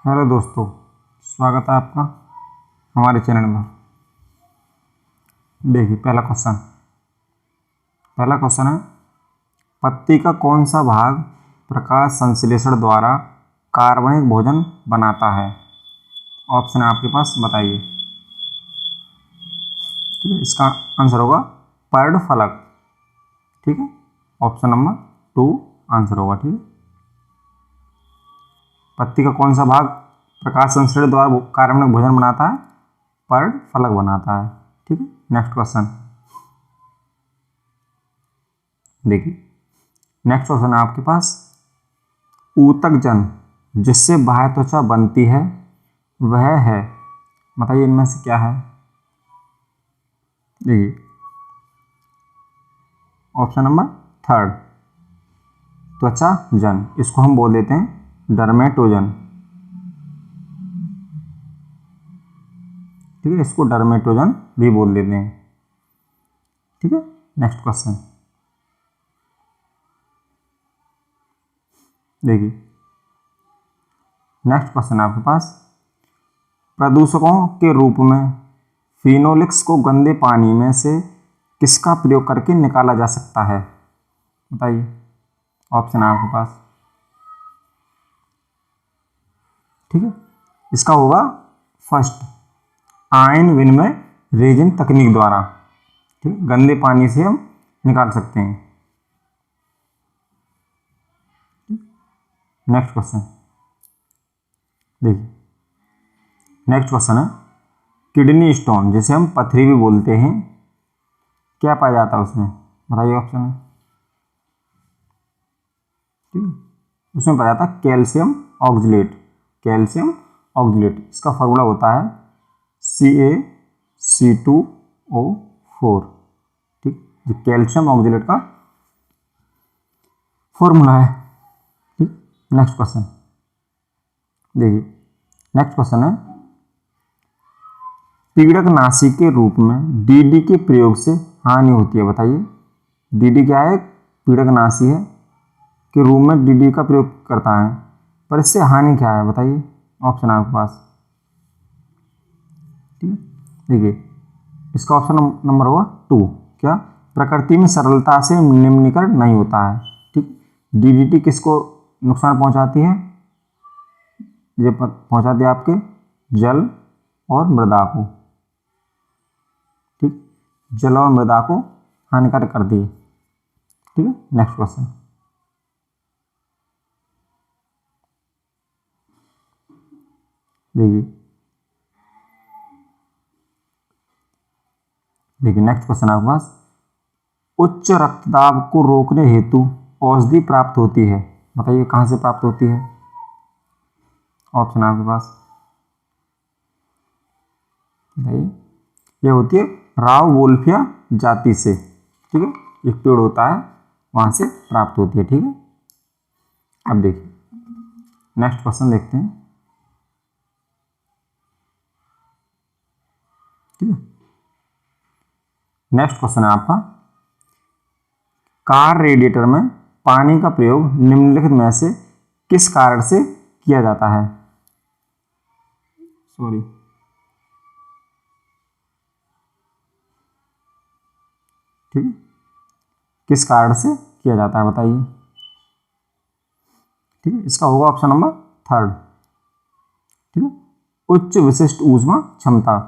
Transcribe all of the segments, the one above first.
Hello दोस्तों, स्वागत है आपका हमारे चैनल में। देखिए पहला क्वेश्चन है, पत्ती का कौन सा भाग प्रकाश संश्लेषण द्वारा कार्बनिक भोजन बनाता है? ऑप्शन है आपके पास, बताइए। ठीक है, इसका आंसर होगा पर्णफलक। ठीक है, ऑप्शन नंबर 2 आंसर होगा। ठीक है, पत्ती का कौन सा भाग प्रकाश संश्लेषण द्वारा कार्बनिक भोजन बनाता है? पर्णफलक बनाता है। ठीक है, नेक्स्ट क्वेश्चन देखिए। नेक्स्ट क्वेश्चन है आपके पास, ऊतक जन जिससे बाह्य त्वचा बनती है वह है, बताइए इनमें से क्या है? देखिए ऑप्शन नंबर 3 त्वचा जन, इसको हम बोल देते हैं डर्मेटोजन। ठीक है, इसको डर्मेटोजन भी बोल देते हैं। ठीक है, नेक्स्ट क्वेश्चन देखिए। नेक्स्ट क्वेश्चन आपके पास, प्रदूषकों के रूप में फिनोलिक्स को गंदे पानी में से किसका प्रयोग करके निकाला जा सकता है? बताइए, ऑप्शन है आपके पास। ठीक है, इसका होगा फर्स्ट, आयन विनिमय रेजिन तकनीक द्वारा। ठीक है, गंदे पानी से हम निकाल सकते हैं। नेक्स्ट क्वेश्चन देखिए। नेक्स्ट क्वेश्चन है, किडनी स्टोन जिसे हम पथरी भी बोलते हैं, क्या पाया जाता है उसमें? बताइए, ऑप्शन है। ठीक है, उसमें पाया जाता है कैल्शियम ऑक्सलेट। कैल्शियम ऑक्सलेट, इसका फार्मूला होता है CaC2O4। ठीक, ये कैल्शियम ऑक्सलेट का फॉर्मूला है। ठीक, नेक्स्ट क्वेश्चन देखिए। नेक्स्ट क्वेश्चन है, पीड़कनाशी के रूप में डीडी के प्रयोग से हानि होती है, बताइए। डीडी क्या है? पीड़कनाशी है, के रूप में डीडी का प्रयोग करता है, पर इससे हानि क्या है? बताइए, ऑप्शन है आपके पास। ठीक है, देखिए इसका ऑप्शन नंबर होगा 2, क्या? प्रकृति में सरलता से निम्नीकरण नहीं होता है। ठीक, डीडीटी किसको नुकसान पहुंचाती है? ये पहुंचाती है आपके जल और मृदा को। ठीक, जल और मृदा को हानिकारक करती है। ठीक है, नेक्स्ट क्वेश्चन देखिए। नेक्स्ट क्वेश्चन आपके पास, उच्च रक्तदाब को रोकने हेतु औषधि प्राप्त होती है, बताइए कहां से प्राप्त होती है? ऑप्शन आपके पास, बताइए। ये होती है राउवोल्फिया जाति से। ठीक है, एक पेड़ होता है, वहां से प्राप्त होती है। ठीक है, अब देखिए नेक्स्ट क्वेश्चन देखते हैं। ठीक है, नेक्स्ट क्वेश्चन है आपका, कार रेडिएटर में पानी का प्रयोग निम्नलिखित में से किस कारण से किया जाता है? सॉरी, ठीक है, किस कारण से किया जाता है, बताइए। ठीक है, इसका होगा ऑप्शन नंबर 3। ठीक है, उच्च विशिष्ट ऊष्मा क्षमता।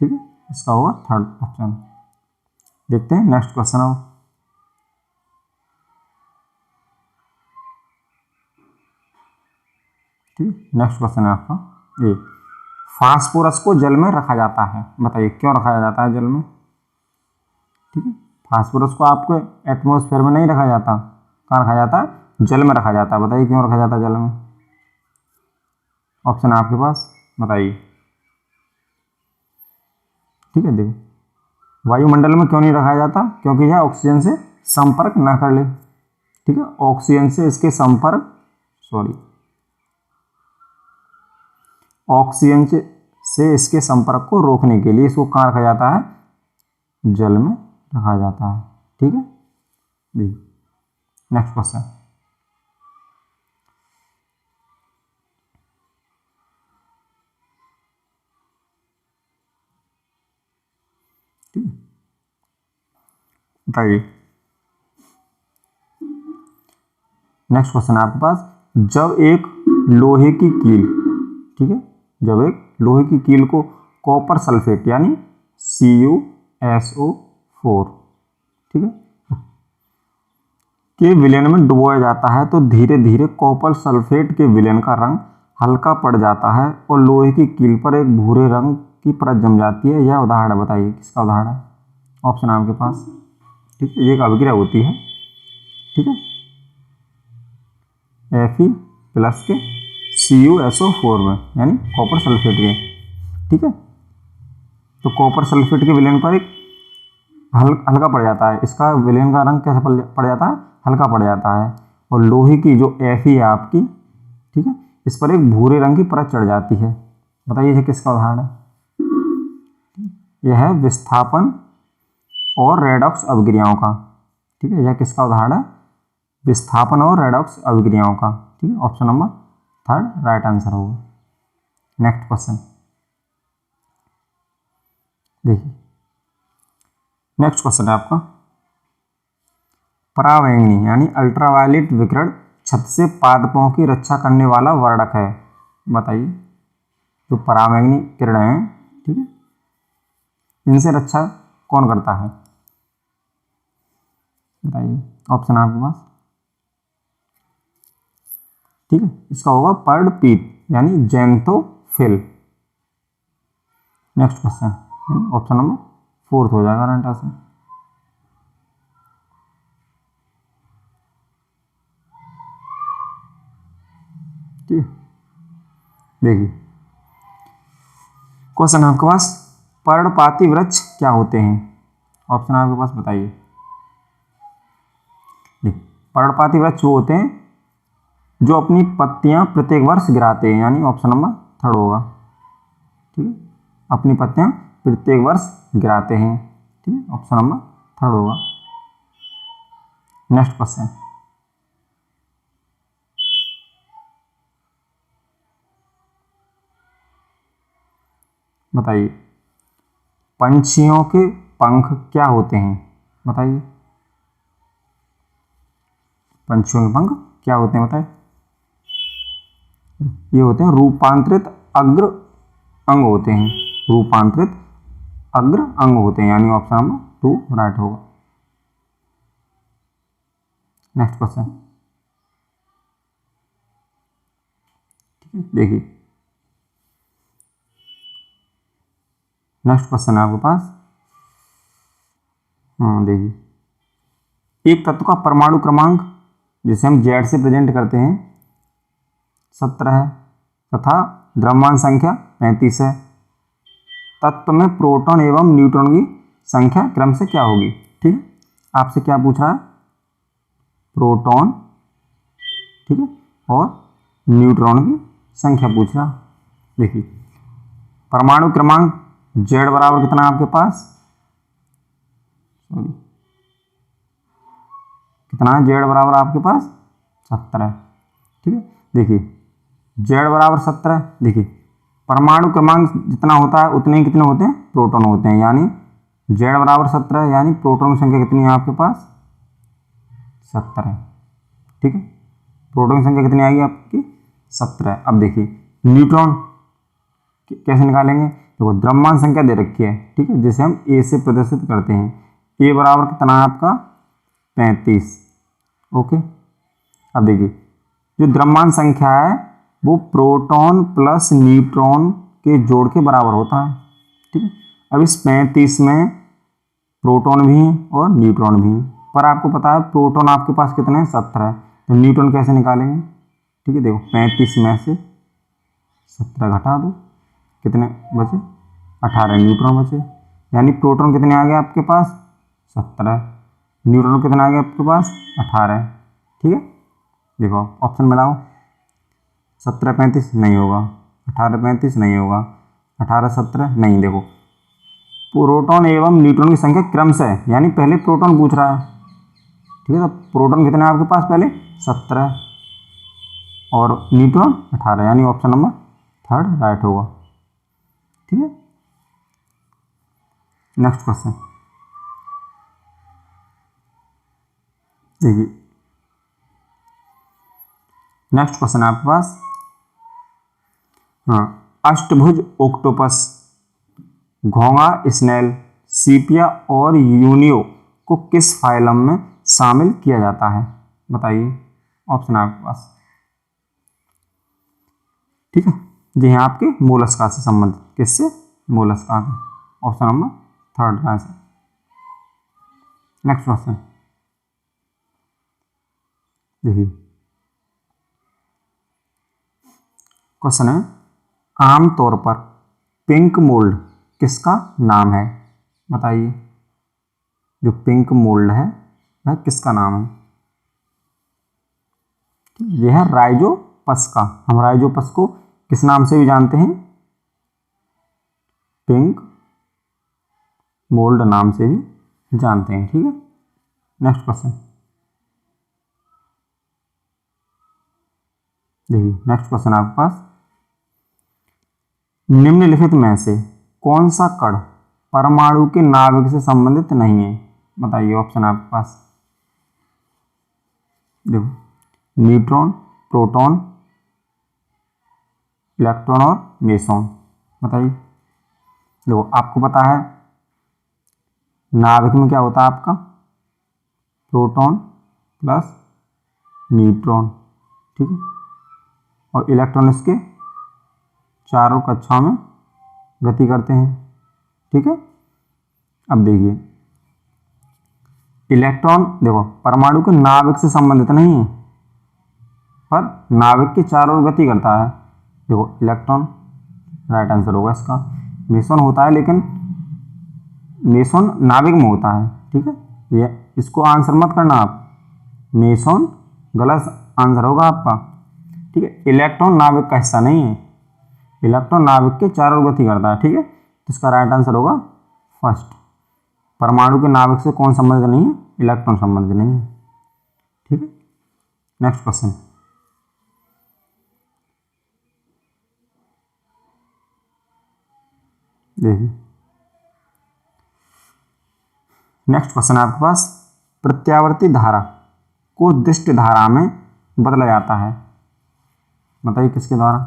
ठीक है, इसका होगा 3rd ऑप्शन। देखते हैं नेक्स्ट क्वेश्चन आओ। ठीक, नेक्स्ट क्वेश्चन है आपका ये, फास्फोरस को जल में रखा जाता है, बताइए क्यों रखा जाता है जल में? ठीक है, फास्फोरस को आपको एटमॉस्फेयर में नहीं रखा जाता, कहाँ रखा जाता है? जल में रखा जाता है, बताइए क्यों रखा जाता है जल में? ऑप्शन है आपके पास, बताइए। ठीक है, देखो वायुमंडल में क्यों नहीं रखा जाता? क्योंकि यह ऑक्सीजन से संपर्क ना कर ले। ठीक है, ऑक्सीजन से इसके संपर्क ऑक्सीजन से इसके संपर्क को रोकने के लिए इसको कहाँ रखा जाता है? जल में रखा जाता है। ठीक है, नेक्स्ट क्वेश्चन ठीक है, बताइए। नेक्स्ट क्वेश्चन है आपके पास, जब एक लोहे की कील, ठीक है, जब एक लोहे की कील को कॉपर सल्फेट यानी CuSO4, ठीक है, के विलयन में डुबोया जाता है तो धीरे धीरे कॉपर सल्फेट के विलयन का रंग हल्का पड़ जाता है और लोहे की कील पर एक भूरे रंग की परत जम जाती है। यह उदाहरण बताइए, किसका उदाहरण है? ऑप्शन आपके पास, ठीक है, ये एक अभिक्रिया होती है, ठीक है, Fe+ के CuSO4 में यानी कॉपर सल्फेट के, ठीक है। तो कॉपर सल्फेट के विलयन पर एक हल्का पड़ जाता है, इसका विलयन का रंग कैसे पड़ जाता है? हल्का पड़ जाता है। और लोहे की जो Fe है आपकी, ठीक है, इस पर एक भूरे रंग की परत चढ़ जाती है। बताइए ये किसका उदाहरण है? यह है विस्थापन और रेडॉक्स अभिक्रियाओं का, ठीक है, यह किसका उदाहरण है? विस्थापन और रेडॉक्स अभिक्रियाओं का, ठीक है, ऑप्शन नंबर 3 राइट आंसर होगा। नेक्स्ट क्वेश्चन देखिए, नेक्स्ट क्वेश्चन है आपका, परावैंगनी यानी अल्ट्रावायलेट विकिरण छत से पादपों की रक्षा करने वाला वर्णक है। बताइए, जो परावैंगनी किरणें हैं, ठीक है, इनसे रक्षा कौन करता है? बताइए, ऑप्शन आपके पास, ठीक है, इसका होगा पर्णपीत यानी xanthophyll. Next question option number 4 हो जाएगा राइट आंसर। ठीक है, देखिए क्वेश्चन आपके पास, पर्णपाती वृक्ष क्या होते हैं? ऑप्शन आपके पास, बताइए। पर्णपाती वृक्ष वो होते हैं जो अपनी पत्तियां प्रत्येक वर्ष गिराते हैं, यानी ऑप्शन नंबर 3 होगा, ठीक है, अपनी पत्तियां प्रत्येक वर्ष गिराते हैं, ठीक है, ऑप्शन नंबर 3 होगा। नेक्स्ट क्वेश्चन, बताइए, पंछियों के पंख क्या होते हैं? बताइए, पंछियों के पंख क्या होते हैं? बताइए, ये होते हैं रूपांतरित अग्र अंग होते हैं, रूपांतरित अग्र अंग होते हैं, यानी ऑप्शन नंबर 2 राइट होगा। नेक्स्ट क्वेश्चन, ठीक है, देखिए नेक्स्ट क्वेश्चन है आपके पास, देखिए, एक तत्व का परमाणु क्रमांक जिसे हम Z से प्रेजेंट करते हैं 17 है तथा द्रव्यमान संख्या 35 है। तत्व में प्रोटॉन एवं न्यूट्रॉन की संख्या क्रम से क्या होगी? ठीक है, आपसे क्या पूछ रहा है? प्रोटॉन, ठीक है, और न्यूट्रॉन की संख्या पूछ रहा। देखिए, परमाणु क्रमांक Z बराबर कितना है आपके पास? सॉरी, कितना है Z बराबर आपके पास? 17, ठीक है। देखिए Z बराबर 17, देखिए परमाणु क्रमांक जितना होता है उतने ही कितने होते हैं? प्रोटॉन होते हैं, यानी Z बराबर 17, यानी प्रोटॉन की संख्या कितनी है आपके पास? 17, ठीक है, प्रोटॉन की संख्या कितनी आएगी आपकी? 17। अब देखिए न्यूट्रॉन कैसे निकालेंगे? देखो द्रव्यमान संख्या दे रखी है, ठीक है, जिसे हम A से प्रदर्शित करते हैं। A बराबर कितना है आपका? 35, ओके। अब देखिए जो द्रव्यमान संख्या है वो प्रोटॉन प्लस न्यूट्रॉन के जोड़ के बराबर होता है, ठीक है। अब इस 35 में प्रोटॉन भी हैं और न्यूट्रॉन भी हैं, पर आपको पता है प्रोटॉन आपके पास कितने हैं? 17 है, तो न्यूट्रॉन कैसे निकालेंगे? ठीक है, देखो 35 में से 17 घटा दो, कितने बचे? 18 न्यूट्रॉन बचे, यानी प्रोटॉन कितने आ गए आपके पास? 17, न्यूट्रॉन कितने आ गए आपके पास? 18, ठीक है। देखो ऑप्शन मिलाओ, 17 35 नहीं होगा, 18 35 नहीं होगा, 18 17 नहीं। देखो प्रोटॉन एवं न्यूट्रॉन की संख्या क्रम से है, यानी पहले प्रोटॉन पूछ रहा है, ठीक है, तो प्रोटॉन कितने हैं आपके पास? पहले 17 और न्यूट्रॉन 18, यानी ऑप्शन नंबर 3 राइट होगा, ठीक है। नेक्स्ट क्वेश्चन देखिए, नेक्स्ट क्वेश्चन है आपके पास। हाँ, अष्टभुज ऑक्टोपस, घोंगा स्नेल, सीपिया और यूनियो को किस फाइलम में शामिल किया जाता है? बताइए, ऑप्शन है आपके पास। ठीक है, जी हाँ, आपके मोलस्का से संबंधित, किससे? मोलस्का के। Option number third answer. Next question देखिए, क्वेश्चन है, आमतौर पर पिंक मोल्ड किसका नाम है? बताइए, जो पिंक मोल्ड है वह किसका नाम है? यह है राइजोपस का। हम राइजोपस को किस नाम से भी जानते हैं? पिंक मोल्ड नाम से भी जानते हैं। ठीक है, नेक्स्ट क्वेश्चन देखिए, नेक्स्ट क्वेश्चन आपके पास, निम्नलिखित में से कौन सा कण परमाणु के नाभिक से संबंधित नहीं है? बताइए, ऑप्शन आपके पास। देखो, न्यूट्रॉन, प्रोटॉन, इलेक्ट्रॉन और मेसॉन। बताइए, देखो आपको पता है नाभिक में क्या होता है आपका? Proton plus neutron. ठीक है, और इलेक्ट्रॉन इसके चारों कक्षाओं में गति करते हैं। ठीक है, अब देखिए, इलेक्ट्रॉन देखो परमाणु के नाभिक से संबंधित नहीं है, पर नाभिक के चारों ओर गति करता है। देखो, इलेक्ट्रॉन राइट आंसर होगा इसका। मेसॉन होता है, लेकिन मेसॉन नाभिक में होता है। ठीक है, ये इसको आंसर मत करना आप, मेसॉन गलत आंसर होगा आपका। ठीक है, इलेक्ट्रॉन नाभिक का हिस्सा नहीं है, इलेक्ट्रॉन नाभिक के चारों ओर गति करता है। ठीक है, तो इसका राइट आंसर होगा फर्स्ट। परमाणु के नाभिक से कौन संबंधित नहीं है? इलेक्ट्रॉन संबंधित नहीं है। ठीक है, नेक्स्ट क्वेश्चन देखिए, नेक्स्ट क्वेश्चन है आपके पास, प्रत्यावर्ती धारा को दिष्ट धारा में बदला जाता है। बताइए, किसके द्वारा?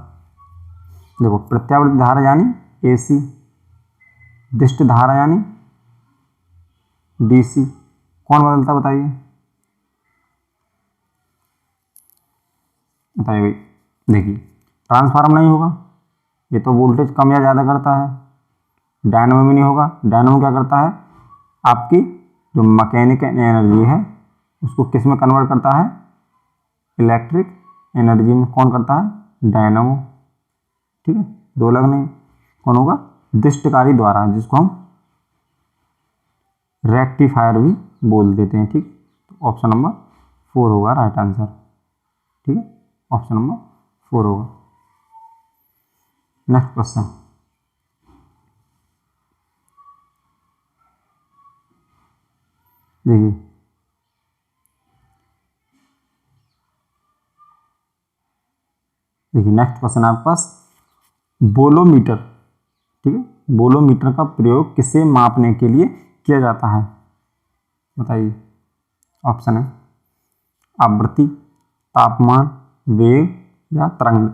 देखो, प्रत्यावर्ती धारा यानी एसी, दिष्ट धारा यानी डीसी। कौन बदलता? बताइए, बताइए भाई। देखिए, ट्रांसफार्मर नहीं होगा, ये तो वोल्टेज कम या ज़्यादा करता है। डायनमो भी नहीं होगा, डायनमो क्या करता है? आपकी जो मैकेनिकल एनर्जी है उसको किस में कन्वर्ट करता है? इलेक्ट्रिक एनर्जी में। कौन करता है? डायनमो। ठीक है, दो अलग नहीं। कौन होगा? दिष्टकारी द्वारा, जिसको हम रेक्टिफायर भी बोल देते हैं। ठीक, तो ऑप्शन नंबर 4 होगा राइट आंसर। ठीक है, ऑप्शन नंबर 4 होगा। नेक्स्ट क्वेश्चन देखिए, नेक्स्ट क्वेश्चन आपके पास, बोलोमीटर। ठीक है, बोलोमीटर का प्रयोग किसे मापने के लिए किया जाता है? बताइए, ऑप्शन है आवृत्ति, तापमान, वेग या तरंग।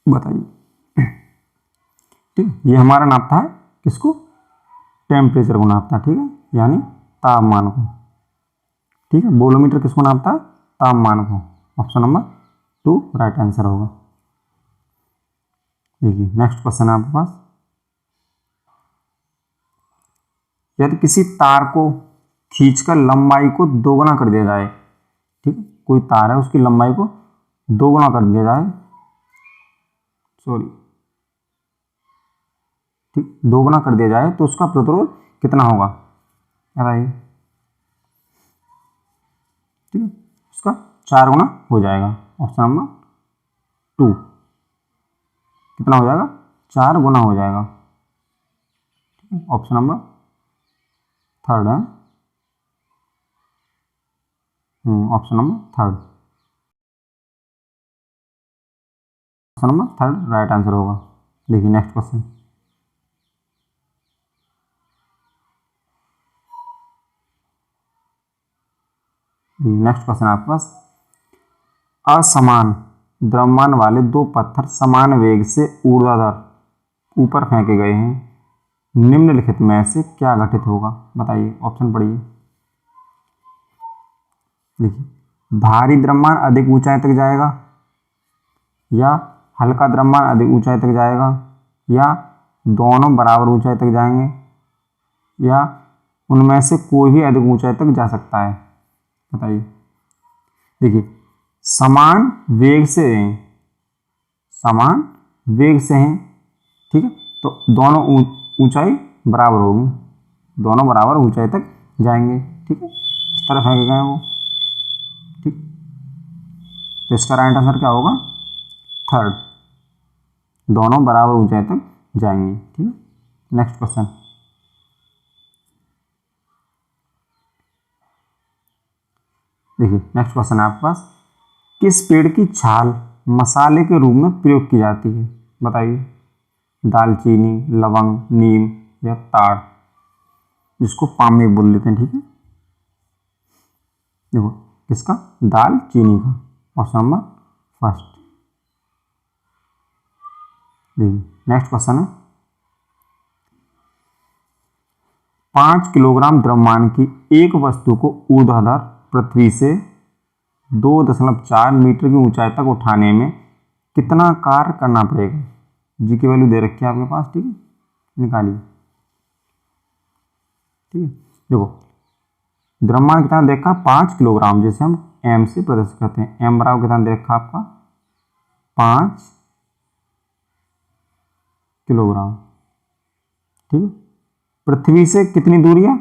बताइए। ठीक, ये हमारा नापता है किसको? टेम्परेचर को नापता है। ठीक है, यानी तापमान को। ठीक है, बोलोमीटर किसको नापता है? तापमान को। ऑप्शन नंबर 2 राइट आंसर होगा। देखिए, नेक्स्ट क्वेश्चन है आपके पास, यदि किसी तार को खींचकर लंबाई को दोगुना कर दिया जाए। ठीक है, कोई तार है, उसकी लंबाई को दोगुना कर दिया जाए, सॉरी, ठीक, दोगुना कर दिया जाए तो उसका प्रतिरोध कितना होगा? बताइए। ठीक है, उसका 4 गुना हो जाएगा। ऑप्शन नंबर 2 कितना हो जाएगा? 4 गुना हो जाएगा। ठीक है, ऑप्शन नंबर थर्ड है। Option number third, option number third right answer होगा। देखिए, नेक्स्ट क्वेश्चन नेक्स्ट क्वेश्चन आपके पास, असमान द्रव्यमान वाले दो पत्थर समान वेग से ऊर्ध्वाधर ऊपर फेंके गए हैं, निम्नलिखित में से क्या घटित होगा, बताइए, ऑप्शन पढ़िए। देखिए, भारी द्रव्यमान अधिक ऊंचाई तक जाएगा, या हल्का द्रव्यमान अधिक ऊंचाई तक जाएगा, या दोनों बराबर ऊंचाई तक जाएंगे, या उनमें से कोई भी अधिक ऊंचाई तक जा सकता है, बताइए। देखिए, समान वेग से हैं, समान वेग से हैं, ठीक है, तो दोनों ऊंचाई बराबर होगी, दोनों बराबर ऊंचाई तक जाएंगे, ठीक है, इस तरह फेंके गए वो, ठीक। तो इसका राइट आंसर क्या होगा, थर्ड, दोनों बराबर ऊंचाई तक जाएंगे, ठीक है। नेक्स्ट क्वेश्चन, देखिए नेक्स्ट क्वेश्चन है आपके पास, किस पेड़ की छाल मसाले के रूप में प्रयोग की जाती है, बताइए। दालचीनी, लवंग, नीम या ताड़, जिसको पाम भी बोल देते हैं, ठीक है। देखो किसका, दालचीनी का, ऑप्शन नंबर फर्स्ट। देखिए नेक्स्ट क्वेश्चन है, 5 किलोग्राम द्रव्यमान की एक वस्तु को ऊर्ध्वाधर पृथ्वी से 2.4 मीटर की ऊंचाई तक उठाने में कितना कार्य करना पड़ेगा, जी की वैल्यू दे रखी है आपके पास, ठीक है, निकालिए, ठीक है। देखो द्रव्यमान कितना देखा, 5 किलोग्राम, जैसे हम एम से प्रदर्शित करते हैं, एम बराबर कितना दे रखा आपका, 5 किलोग्राम, ठीक है। पृथ्वी से कितनी दूरी है,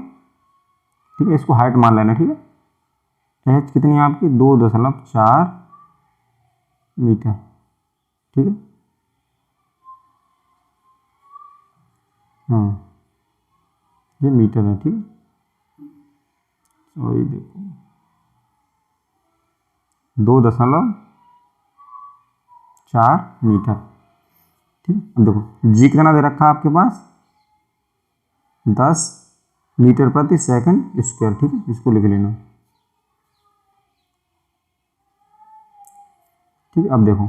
ठीक है, इसको हाइट मान लेना, ठीक है। एच कितनी है आपकी, 2.4 मीटर, ठीक है। हाँ ये मीटर है, ठीक है, सॉरी देखो 2.4 मीटर, ठीक है। अब देखो जी कितना दे रखा है आपके पास, 10 मीटर प्रति सेकंड स्क्वायर, ठीक है, इसको लिख लेना, ठीक है। अब देखो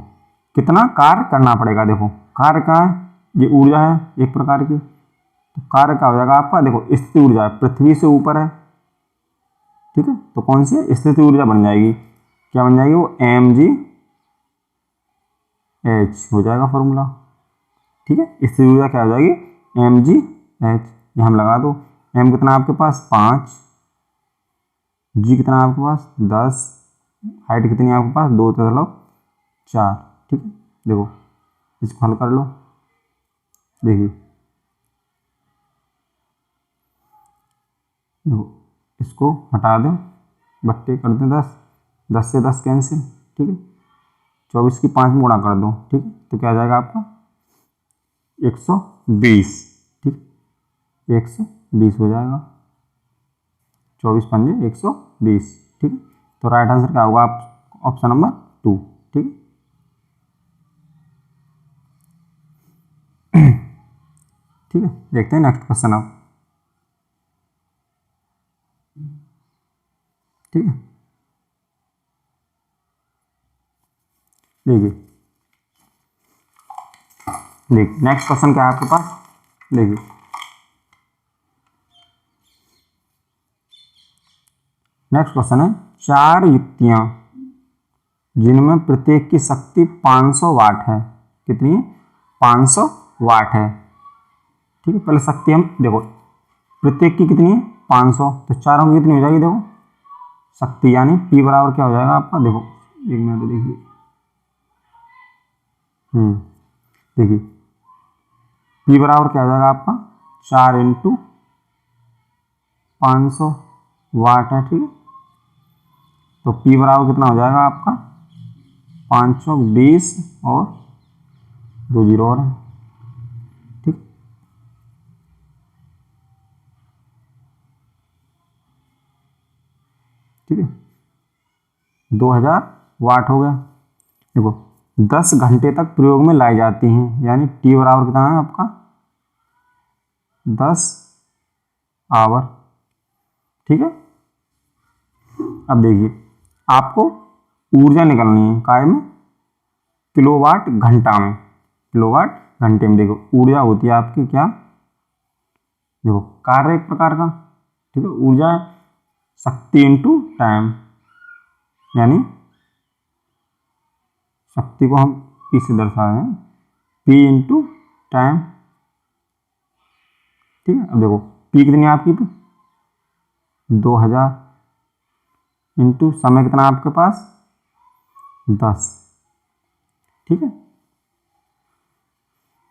कितना कार्य करना पड़ेगा, देखो कार्य का है, ये ऊर्जा है एक प्रकार की, तो कार्य का हो जाएगा आपका, देखो स्थिति ऊर्जा है, पृथ्वी से ऊपर है, ठीक है, तो कौन सी है, स्थिति ऊर्जा बन जाएगी, क्या बन जाएगी वो, mg h हो जाएगा फॉर्मूला, ठीक है। स्थिति ऊर्जा क्या हो जाएगी, mg h, ये हम लगा दो, m कितना आपके पास 5, g कितना आपके पास 10, हाइट कितनी है आपके पास 2.4, ठीक है। देखो इसको हल कर लो, देखिए देखो इसको हटा दो, बट्टे कर दो 10, 10 से 10 कैंसिल, ठीक है, 24 की 5 में गुणा कर दो, ठीक है, तो क्या आ जाएगा आपका 120, ठीक, 120 हो जाएगा, 24 पंजे 120, ठीक है। तो राइट आंसर क्या होगा, आप ऑप्शन नंबर 2, ठीक है। ठीक है, देखते हैं नेक्स्ट क्वेश्चन आप, ठीक है। देखिए नेक्स्ट क्वेश्चन क्या है आपके पास, देखिए नेक्स्ट क्वेश्चन है, 4 युक्तियां जिनमें प्रत्येक की शक्ति 500 वाट है, कितनी है, 500 वाट है, ठीक है। पहले शक्ति हम देखो, प्रत्येक की कितनी है 500, तो चारों की कितनी हो जाएगी, देखो शक्ति यानी P बराबर क्या हो जाएगा आपका, देखो एक मिनट देखिए, देखिए P बराबर क्या हो जाएगा आपका, 4 × 500 वाट है, ठीक है। तो P बराबर कितना हो जाएगा आपका, 520 और 2 जीरो और है, ठीक, ठीक है, 2000 वाट हो गया। देखो 10 घंटे तक प्रयोग में लाई जाती हैं, यानी T बराबर कितना है आपका, 10 आवर, ठीक है। अब देखिए आपको ऊर्जा निकालनी है काय में, किलोवाट घंटा में, किलोवाट घंटे में। देखो ऊर्जा होती है आपकी क्या, देखो कार्य एक प्रकार का, ठीक है, ऊर्जा है शक्ति इंटू टाइम, यानी शक्ति को हम पी से दर्शा रहे हैं, पी इंटू टाइम, ठीक है। अब देखो पी कितनी है आपकी, 2000 इंटू समय कितना आपके पास 10, ठीक है।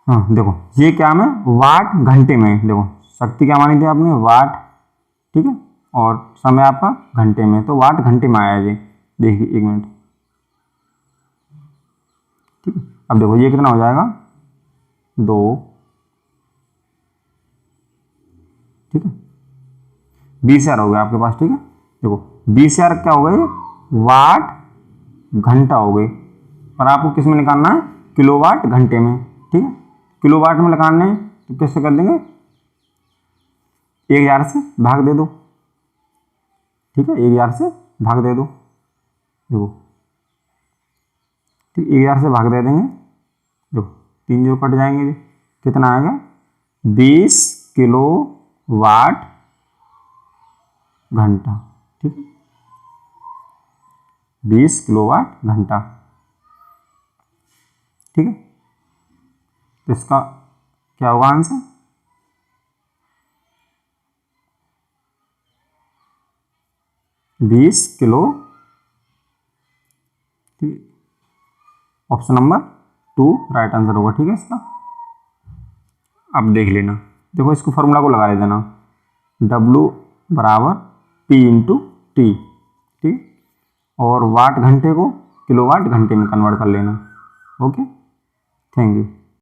हाँ देखो ये क्या में वाट घंटे में, देखो शक्ति क्या मानी थी आपने वाट, ठीक है, और समय आपका घंटे में, तो वाट घंटे में आया जी। देखिए 1 मिनट, ठीक है। अब देखो ये कितना हो जाएगा 2, ठीक है, 20,000 हो गया आपके पास, ठीक है। देखो 20,000 क्या हो गए वाट घंटा हो गए, पर आपको किस में निकालना है, किलोवाट घंटे में, ठीक है। किलोवाट में निकालना है तो कैसे कर देंगे, 1000 से भाग दे दो, ठीक है, 1000 से भाग दे दो, देखो ठीक, 1000 से भाग दे देंगे, देखो 3 0 कट जाएंगे, कितना आएगा 20 किलोवाट घंटा, ठीक है, 20 किलोवाट घंटा, ठीक है। तो इसका क्या होगा आंसर, बीस किलो, ठीक, ऑप्शन नंबर 2 राइट आंसर होगा, ठीक है इसका। अब देख लेना, देखो इसको फॉर्मूला को लगा देना, W बराबर P इंटू टी, ठीक, और वाट घंटे को किलोवाट घंटे में कन्वर्ट कर लेना। Okay, thank you.